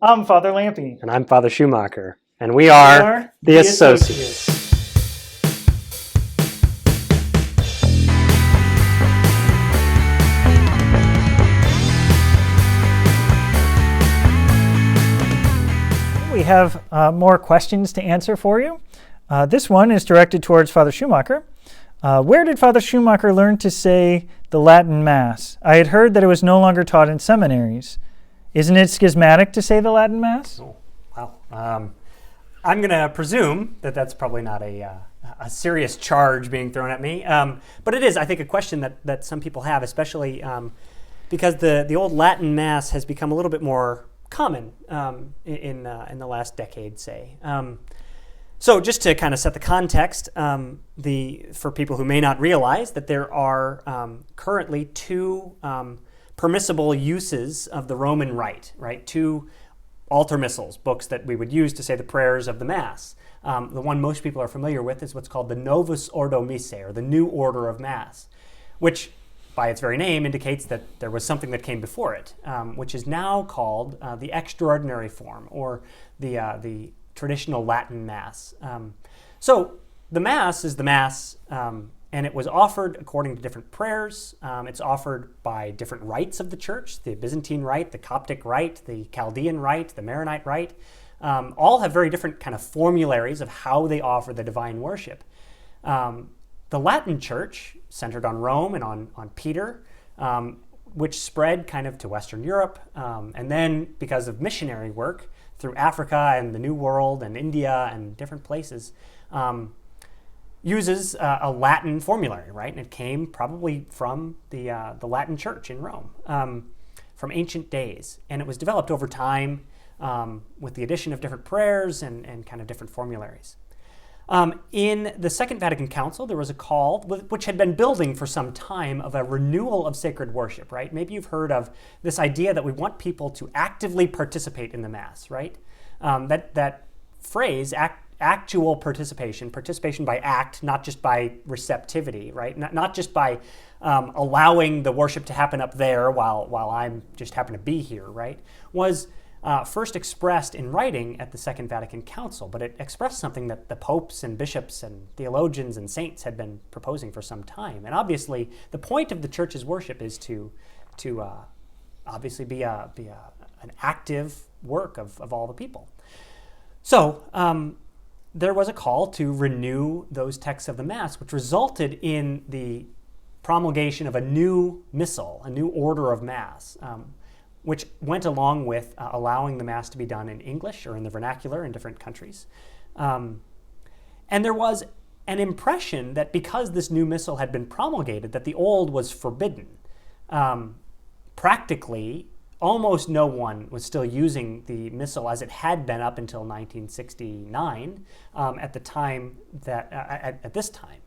I'm Father Lampy. And I'm Father Schumacher. And we are the Associates. We have more questions to answer for you. This one is directed towards Father Schumacher. Where did Father Schumacher learn to say the Latin Mass? I had heard that it was no longer taught in seminaries. Isn't it schismatic to say the Latin Mass? Oh, wow. I'm going to presume that that's probably not a serious charge being thrown at me. But it is, I think, a question that some people have, especially because the old Latin Mass has become a little bit more common in the last decade, say. So just to kind of set the context, for people who may not realize that there are currently two permissible uses of the Roman Rite, right? Two altar missals, books that we would use to say the prayers of the Mass. The one most people are familiar with is what's called the Novus Ordo Missae, or the New Order of Mass, which by its very name indicates that there was something that came before it, which is now called the extraordinary form, or the traditional Latin Mass. So the Mass is the Mass, and it was offered according to different prayers. It's offered by different rites of the church: the Byzantine rite, the Coptic rite, the Chaldean rite, the Maronite rite. All have very different kind of formularies of how they offer the divine worship. The Latin Church, centered on Rome and on Peter, which spread kind of to Western Europe, and then because of missionary work through Africa and the New World and India and different places, uses a Latin formulary, right? And it came probably from the Latin Church in Rome, from ancient days. And it was developed over time with the addition of different prayers and kind of different formularies. In the Second Vatican Council, there was a call, which had been building for some time, of a renewal of sacred worship, right? Maybe you've heard of this idea that we want people to actively participate in the Mass, right? That phrase, actual participation by act, not just by receptivity, right? Not just by allowing the worship to happen up there while I'm just happen to be here, right? Was first expressed in writing at the Second Vatican Council, but it expressed something that the popes and bishops and theologians and saints had been proposing for some time. And obviously, the point of the church's worship is to obviously be an active work of all the people. So there was a call to renew those texts of the Mass, which resulted in the promulgation of a new missal, a new order of Mass, which went along with allowing the Mass to be done in English or in the vernacular in different countries. And there was an impression that because this new missal had been promulgated, that the old was forbidden. Practically, almost no one was still using the missal as it had been up until 1969 at the time at this time.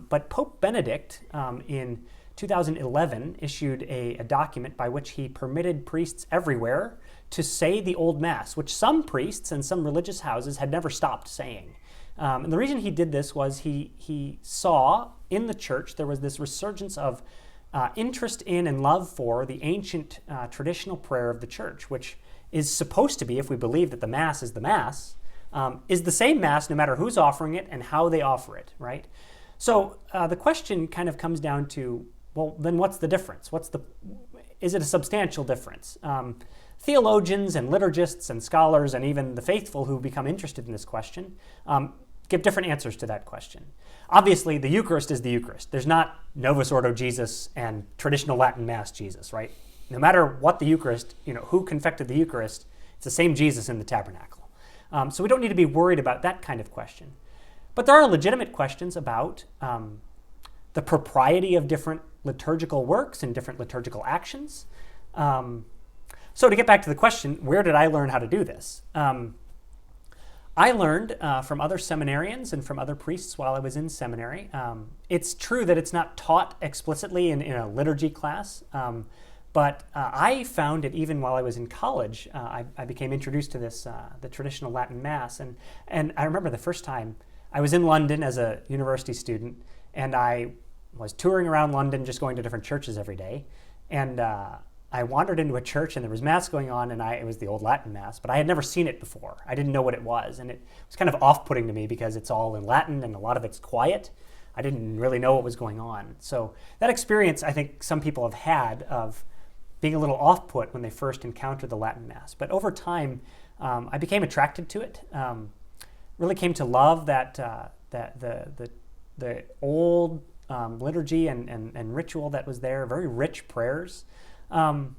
But Pope Benedict in 2011 issued a document by which he permitted priests everywhere to say the Old Mass, which some priests and some religious houses had never stopped saying. And the reason he did this was he saw in the church there was this resurgence of interest in and love for the ancient traditional prayer of the church, which is supposed to be, if we believe that the Mass is the Mass, is the same Mass no matter who's offering it and how they offer it, right? So the question kind of comes down to, well, then what's the difference? Is it a substantial difference? Theologians and liturgists and scholars and even the faithful who become interested in this question give different answers to that question. Obviously, the Eucharist is the Eucharist. There's not Novus Ordo Jesus and traditional Latin Mass Jesus, right? No matter what the Eucharist, who confected the Eucharist, it's the same Jesus in the tabernacle. So we don't need to be worried about that kind of question. But there are legitimate questions about the propriety of different liturgical works and different liturgical actions. So to get back to the question, where did I learn how to do this? I learned from other seminarians and from other priests while I was in seminary. It's true that it's not taught explicitly in a liturgy class, but I found it even while I was in college. I became introduced to this, the traditional Latin Mass, and I remember the first time I was in London as a university student, and I was touring around London, just going to different churches every day, and I wandered into a church and there was Mass going on, and it was the Old Latin Mass, but I had never seen it before. I didn't know what it was, and it was kind of off-putting to me because it's all in Latin and a lot of it's quiet. I didn't really know what was going on. So that experience, I think some people have had of being a little off-put when they first encountered the Latin Mass. But over time, I became attracted to it. Really came to love that the old liturgy and ritual that was there. Very rich prayers. And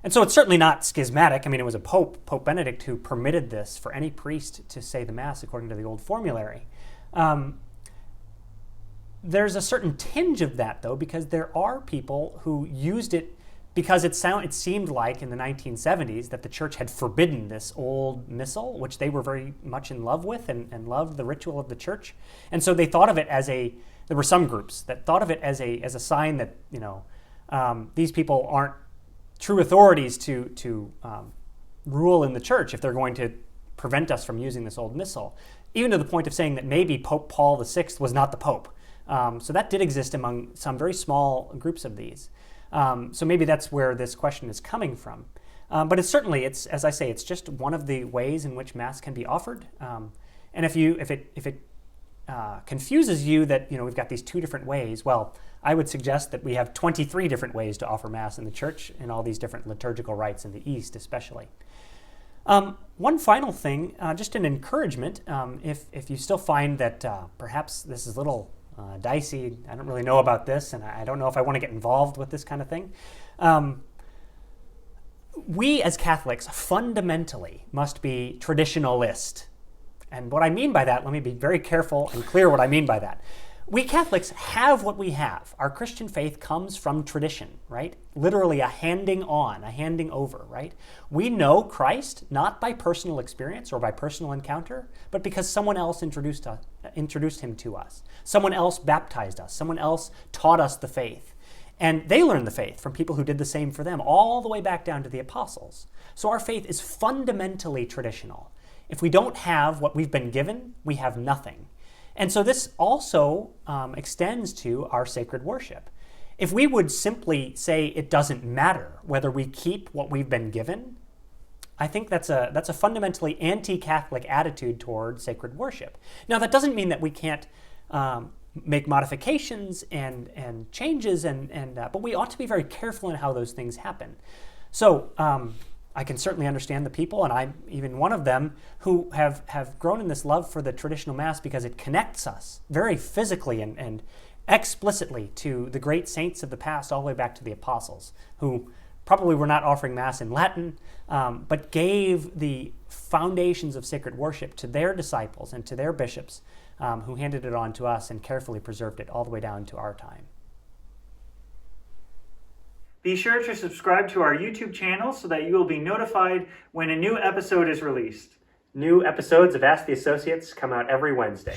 so it's certainly not schismatic. I mean, it was a pope, Pope Benedict, who permitted this for any priest to say the Mass according to the old formulary. There's a certain tinge of that, though, because there are people who used it because it seemed like in the 1970s that the church had forbidden this old missal, which they were very much in love with and loved the ritual of the church. And so they thought of it as there were some groups that thought of it as a sign that, these people aren't true authorities to rule in the church if they're going to prevent us from using this old missal, even to the point of saying that maybe Pope Paul VI was not the Pope. So that did exist among some very small groups of these. So maybe that's where this question is coming from. But it's as I say, it's just one of the ways in which Mass can be offered. And if it confuses you that we've got these two different ways, well, I would suggest that we have 23 different ways to offer Mass in the church in all these different liturgical rites in the East especially. One final thing, just an encouragement, if you still find that perhaps this is a little dicey, I don't really know about this, and I don't know if I want to get involved with this kind of thing. We as Catholics fundamentally must be traditionalist. And what I mean by that, let me be very careful and clear what I mean by that. We Catholics have what we have. Our Christian faith comes from tradition, right? Literally a handing on, a handing over, right? We know Christ not by personal experience or by personal encounter, but because someone else introduced him to us. Someone else baptized us. Someone else taught us the faith. And they learned the faith from people who did the same for them, all the way back down to the apostles. So our faith is fundamentally traditional. If we don't have what we've been given, we have nothing. And so this also extends to our sacred worship. If we would simply say it doesn't matter whether we keep what we've been given, I think that's a fundamentally anti-Catholic attitude toward sacred worship. Now, that doesn't mean that we can't make modifications and changes, but we ought to be very careful in how those things happen. So I can certainly understand the people, and I'm even one of them, who have grown in this love for the traditional Mass because it connects us very physically and explicitly to the great saints of the past, all the way back to the apostles, who probably were not offering Mass in Latin, but gave the foundations of sacred worship to their disciples and to their bishops, who handed it on to us and carefully preserved it all the way down to our time. Be sure to subscribe to our YouTube channel so that you will be notified when a new episode is released. New episodes of Ask the Associates come out every Wednesday.